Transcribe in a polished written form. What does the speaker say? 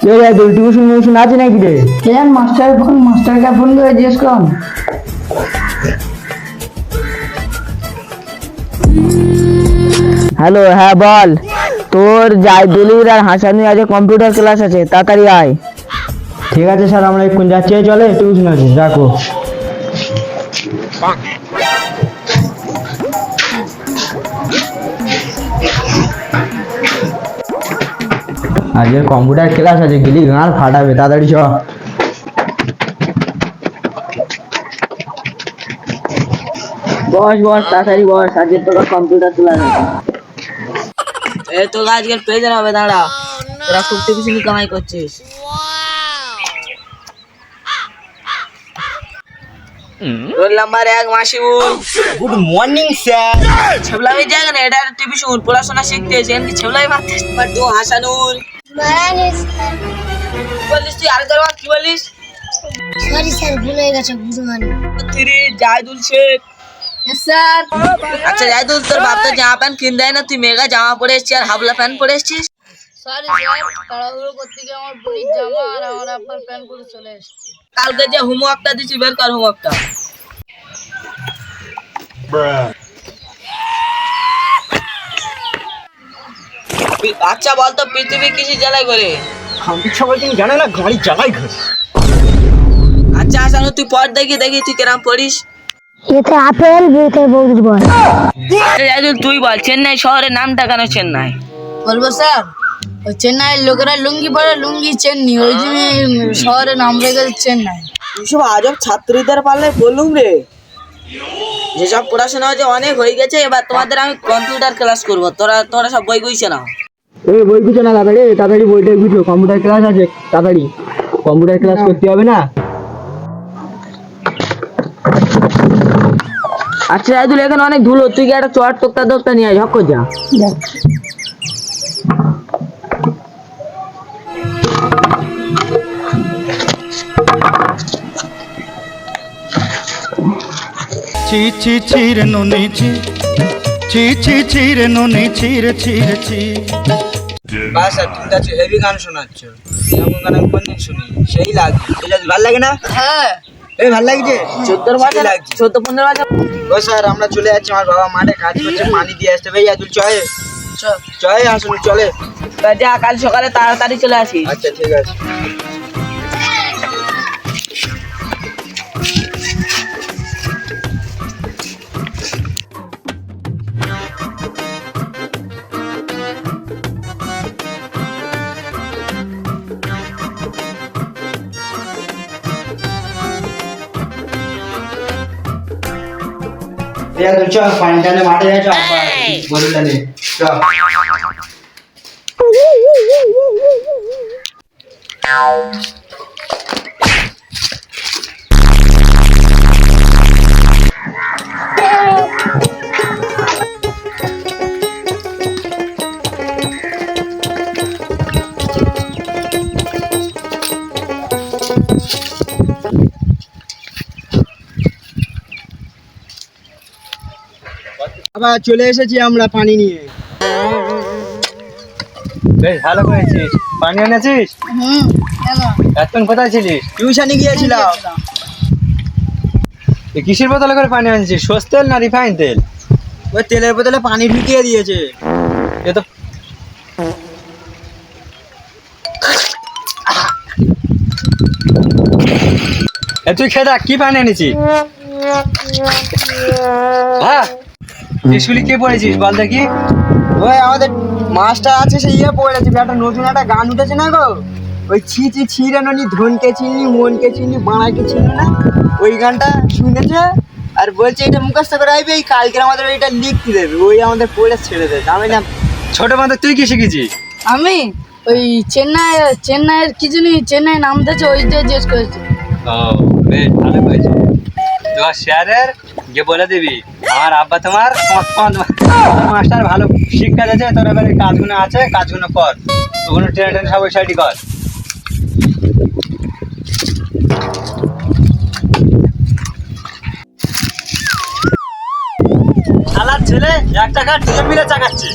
Tuition মিউশন আছে নাকি রে? কেন মাস্টারকে ফোন করে জিজ্ঞেস কর। হ্যালো, হ্যাঁ বল। তোর জাইদুলির আর হাসানুর আজ কম্পিউটার ক্লাস আছে, তাড়াতাড়ি আয়। ঠিক আছে স্যার, আমরা এখন যাচ্ছি। চলে টিউশন আছে, রাখো। আজকে কম্পিউটার ক্লাস আছে, গেলি গাঁড় ফাটাবে, তাড়াতাড়ি চ। বস বস, তাড়াতাড়ি বস, আজকে তোর কম্পিউটার ক্লাস আছে। তোকে আজকের পেজের হবে, দাঁড়া। তোরা খুব টিউশনি কামাই করছিস। Roll number 1 Masiul. Good morning sir. ছেবলামি জায়গা না, এটা টিউশন, পড়াশোনা শিখতে এসে এমনি ছেবলাই মারতে। বাট ও হাসানুল বলিস তুই, আরেকবার বল কি বলিস? সরি স্যার, ভুল হয়ে গেছে, বুঝলাম। 3 জাইদুল শেখ। স্যার আচ্ছা জাইদুল, তোর বাপ তো জামা প্যান্ট কিন দেয় না, তুই মেগা জামা পরে এসেছিস আর হাবলা প্যান্ট পরে এসেছিস। সরি স্যার, তাড়াহুড়ো করতে গিয়ে আমার বোনের জামা আর আমার আব্বার প্যান্ট পরে চলে এসেছি। কালকে যে হোমওয়ার্কটা দিচ্ছি, বের কর হোমওয়ার্কটা। আচ্ছা বলতো, পৃথিবী কিসে জ্বালায় করে? আমি সবাই তুমি জানে না, গাড়ি জ্বালাই ঘর। আচ্ছা আসানো, তুই পড়, দেখি দেখি তুই কেরাম পড়িস। এতে আপেল, বিতে বৌদির বল। জাইদুল তুই বল, চেন্নাই শহরের নামটা কেন চেন্নাই? বলবো স্যার, ওই চেন্নাইয়ের লোকেরা লুঙ্গি পরে, লুঙ্গি চেন্নি, ওই জন্য শহরের নাম রেখেছে চেন্নাই। এইসব আজব ছাত্রীদের পারলে বললুম রে। যেসব পড়াশোনা হচ্ছে অনেক হয়ে গেছে, এবার তোমাদের আমি কম্পিউটার ক্লাস করবো। তোরা সব বই গুইছে না। বই গুছো না, তাড়াতাড়ি বইটা গুছো, কম্পিউটার ক্লাস আছে, তাড়াতাড়ি কম্পিউটার ক্লাস করতে হবে না? আচ্ছা জাইদুল, এখানে অনেক ধুলো, তুই কি একটা চট তোক্তা নিয়ে আয়, হক যা। ছি ছি ছিরে নুনি ছি, ছি ছি ছিরে নুনি ছিরে ছিরে ছি। বাস আর তুমি যাচ্ছ, হেভি গান শোনাচ্ছ। এরকম গান আমি কোনদিন শুনি, সেই লাগে। ভালো লাগে না? হ্যাঁ এই ভালো লাগছে। 14-15 বাজে। ও স্যার, আমরা চলে যাচ্ছি, আমার বাবা মাঠে কাজ করছে, পানি দিয়ে আসতে হবে। আদুল চয়ে চয়ে আসুন, চলে। যা, কাল সকালে তাড়াতাড়ি চলে আসিস। আচ্ছা ঠিক আছে। চল, পানি টানে মাঠে যাচ্ছ, বলুন চল। আবার চলে এসেছি আমরা পানি নিয়ে। বেশ ভালো করেছিস, পানি এনেছিস। কেন? এতক্ষণ কোথায় ছিলিস? টিউশনে গিয়েছিলাম। কিসের বোতলে করে পানি আনছিস, সস তেল না রিফাইন তেল? ওই তেলের বোতলে পানি ঢুকিয়ে দিয়েছে। এ তো তুই খেয়ে দেখ কি পানি এনেছি। হ্যাঁ, স্কুলে কে পড়েছিস বল দেখি? ওই আমাদের মাস্টার আছে, সে পড়েছে। একটা নতুন একটা গান উঠেছে না গো, ওই ছি ছি ছিরে ননি, ধনকে চিনি, মনকে চিনি, বাড়াইকে চিনি না, ওই গানটা শুনেছে আর বলছে এটা মুখস্থ করে আইবে, এই কালকে আমাদের ওইটা লিখতে দেবে, ওই আমাদের পড়ে ছেড়ে দেবে। আমি না ছোট মাথা, তুই কি শিখেছিস? আমি ওই চেন্নাইয়ের কি জানি, চেন্নাই নাম দিয়েছে, ওইটা জিজ্ঞেস করেছি। ও বেশ ভালো করেছি। তোমার স্যারের গিয়ে বলে দিবি আমার আব্বা তোমার মাস্টার ভালো শিক্ষা দিয়েছে, তোর এবারে কাজগুলো আছে, কাজগুলো কর, ওগুলো ট্রেন সব ওই সাইডই কর। শালার ছেলে 1 টাকা 2 মিলে চাকাচ্ছে।